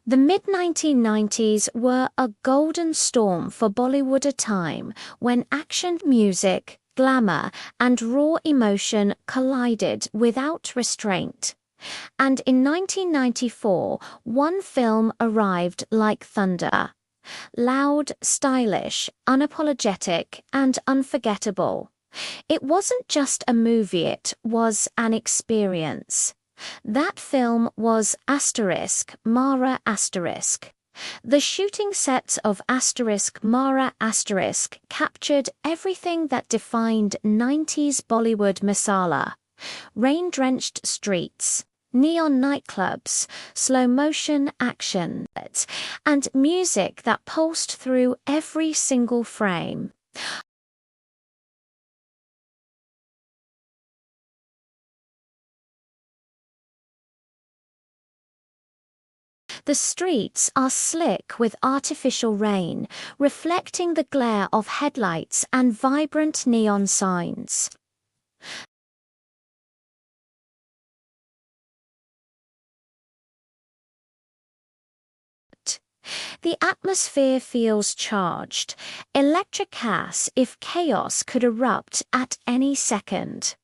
The mid-1990s were a golden storm for Bollywood, a time when action, music, glamour, and raw emotion collided without restraint. And in 1994, one film arrived like thunder. Loud, stylish, unapologetic, and unforgettable. It wasn't just a movie, it was an experience. That film was Mohra. The shooting sets of Mohra captured everything that defined 90s Bollywood masala. Rain-drenched streets, neon nightclubs, slow-motion action, and music that pulsed through every single frame. The streets are slick with artificial rain, reflecting the glare of headlights and vibrant neon signs. The atmosphere feels charged, electric as if chaos could erupt at any second.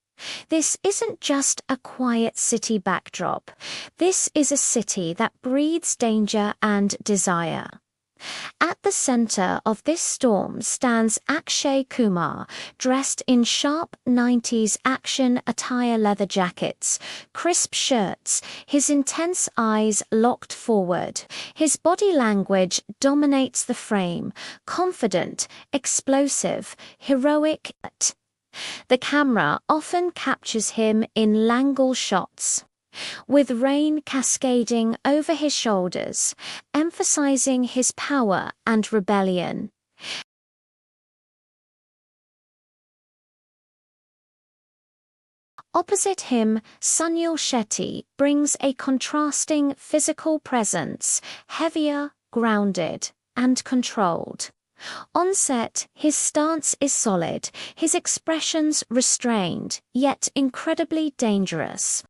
This isn't just a quiet city backdrop. This is a city that breathes danger and desire. At the center of this storm stands Akshay Kumar, dressed in sharp 90s action attire, leather jackets, crisp shirts, his intense eyes locked forward. His body language dominates the frame, confident, explosive, heroic. The camera often captures him in langle shots, with rain cascading over his shoulders, emphasizing his power and rebellion. Opposite him, Sunil Shetty brings a contrasting physical presence, heavier, grounded, and controlled. On set, his stance is solid, his expressions restrained, yet incredibly dangerous.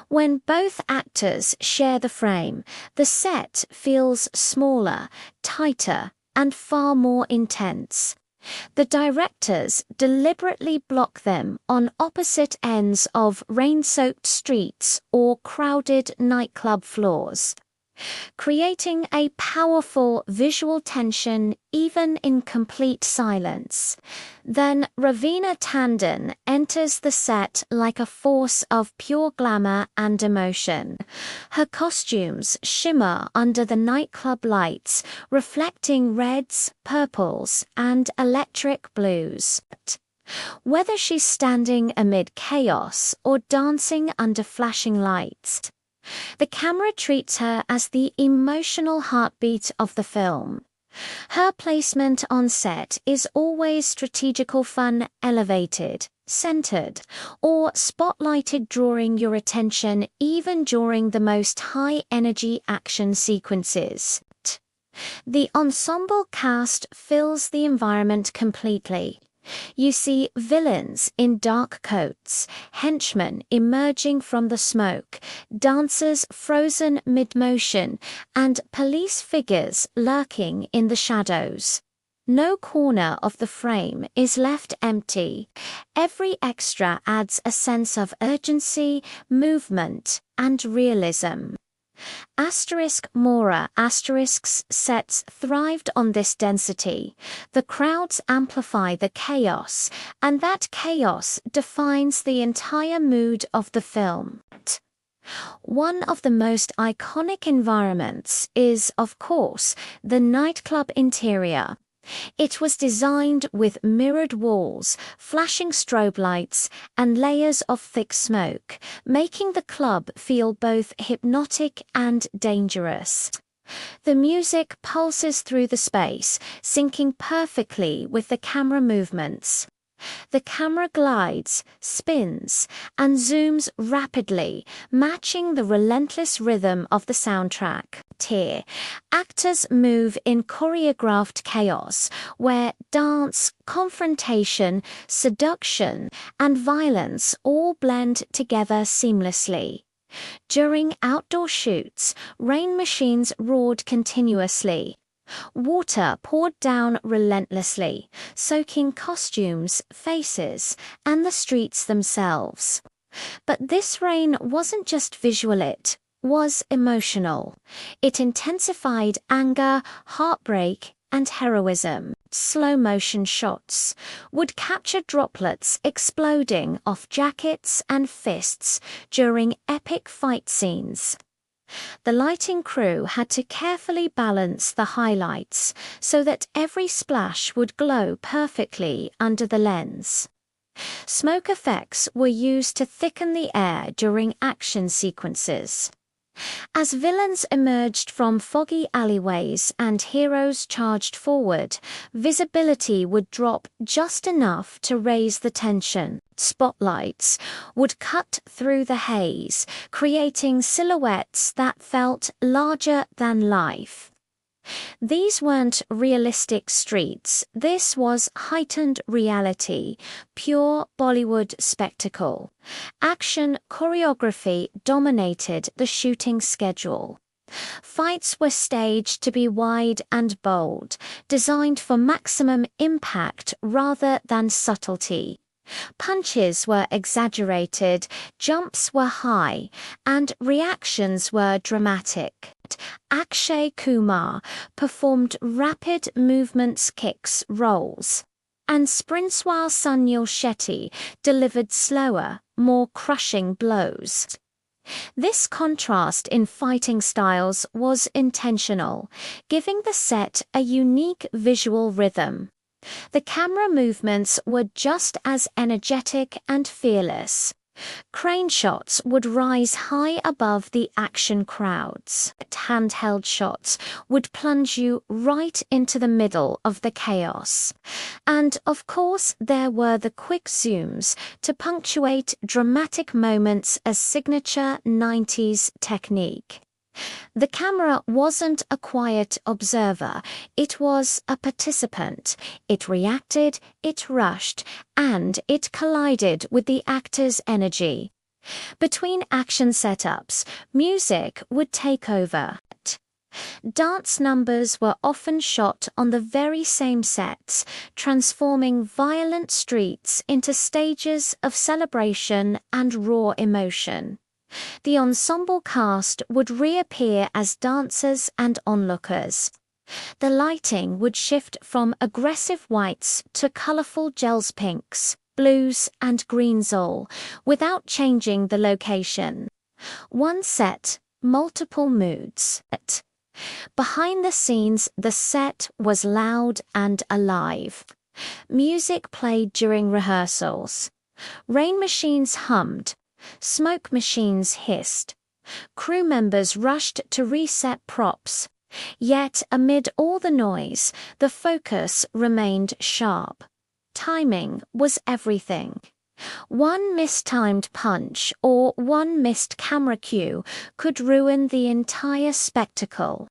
When both actors share the frame, the set feels smaller, tighter, and far more intense. The directors deliberately block them on opposite ends of rain-soaked streets or crowded nightclub floors, creating a powerful visual tension even in complete silence. Then Raveena Tandon enters the set like a force of pure glamour and emotion. Her costumes shimmer under the nightclub lights, reflecting reds, purples, and electric blues. Whether she's standing amid chaos or dancing under flashing lights, the camera treats her as the emotional heartbeat of the film. Her placement on set is always strategical, fun, elevated, centered, or spotlighted, drawing your attention even during the most high-energy action sequences. The ensemble cast fills the environment completely. You see villains in dark coats, henchmen emerging from the smoke, dancers frozen mid-motion, and police figures lurking in the shadows. No corner of the frame is left empty. Every extra adds a sense of urgency, movement, and realism. Mohra's sets thrived on this density. The crowds amplify the chaos, and that chaos defines the entire mood of the film. One of the most iconic environments is, of course, the nightclub interior. It was designed with mirrored walls, flashing strobe lights, and layers of thick smoke, making the club feel both hypnotic and dangerous. The music pulses through the space, syncing perfectly with the camera movements. The camera glides, spins, and zooms rapidly, matching the relentless rhythm of the soundtrack. Here, actors move in choreographed chaos, where dance, confrontation, seduction, and violence all blend together seamlessly. During outdoor shoots, rain machines roared continuously. Water poured down relentlessly, soaking costumes, faces, and the streets themselves. But this rain wasn't just visual, it was emotional. It intensified anger, heartbreak, and heroism. Slow-motion shots would capture droplets exploding off jackets and fists during epic fight scenes. The lighting crew had to carefully balance the highlights so that every splash would glow perfectly under the lens. Smoke effects were used to thicken the air during action sequences. As villains emerged from foggy alleyways and heroes charged forward, visibility would drop just enough to raise the tension. Spotlights would cut through the haze, creating silhouettes that felt larger than life. These weren't realistic streets, this was heightened reality, pure Bollywood spectacle. Action choreography dominated the shooting schedule. Fights were staged to be wide and bold, designed for maximum impact rather than subtlety. Punches were exaggerated, jumps were high, and reactions were dramatic. Akshay Kumar performed rapid movements, kicks, rolls, and sprints while Sunil Shetty delivered slower, more crushing blows. This contrast in fighting styles was intentional, giving the set a unique visual rhythm. The camera movements were just as energetic and fearless. Crane shots would rise high above the action crowds. Handheld shots would plunge you right into the middle of the chaos. And of course, there were the quick zooms to punctuate dramatic moments, a signature 90s technique. The camera wasn't a quiet observer, it was a participant. It reacted, it rushed, and it collided with the actor's energy. Between action setups, music would take over. Dance numbers were often shot on the very same sets, transforming violent streets into stages of celebration and raw emotion. The ensemble cast would reappear as dancers and onlookers. The lighting would shift from aggressive whites to colorful gels pinks, blues, and greens all, without changing the location. One set, multiple moods. Behind the scenes, the set was loud and alive. Music played during rehearsals. Rain machines hummed. Smoke machines hissed. Crew members rushed to reset props. Yet, amid all the noise, the focus remained sharp. Timing was everything. One mistimed punch or one missed camera cue could ruin the entire spectacle.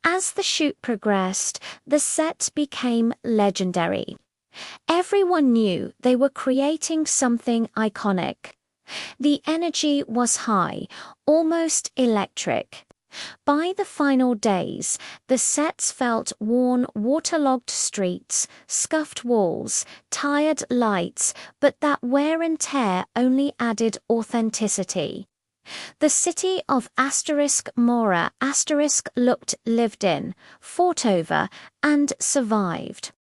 As the shoot progressed, the set became legendary. Everyone knew they were creating something iconic. The energy was high, almost electric. By the final days, the sets felt worn, waterlogged streets, scuffed walls, tired lights, but that wear and tear only added authenticity. The city of Mohra looked lived in, fought over, and survived.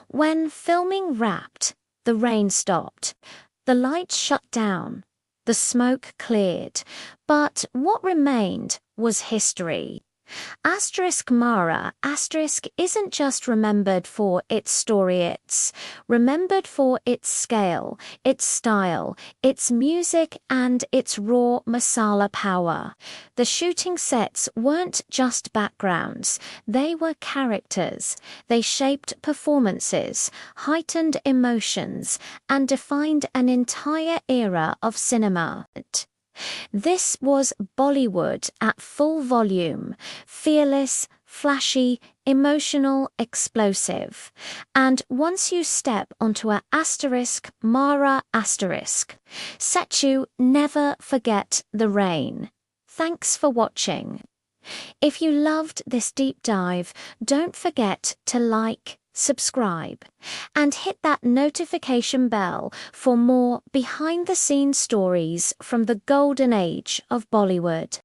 When filming wrapped, the rain stopped. The lights shut down, the smoke cleared, but what remained was history. Mohra isn't just remembered for its story, it's remembered for its scale, its style, its music, and its raw masala power. The shooting sets weren't just backgrounds, they were characters. They shaped performances, heightened emotions, and defined an entire era of cinema. This was Bollywood at full volume, fearless, flashy, emotional, explosive. And once you step onto a Mohra asterisk, set you never forget the rain. Thanks for watching. If you loved this deep dive, don't forget to like, subscribe, and hit that notification bell for more behind-the-scenes stories from the golden age of Bollywood.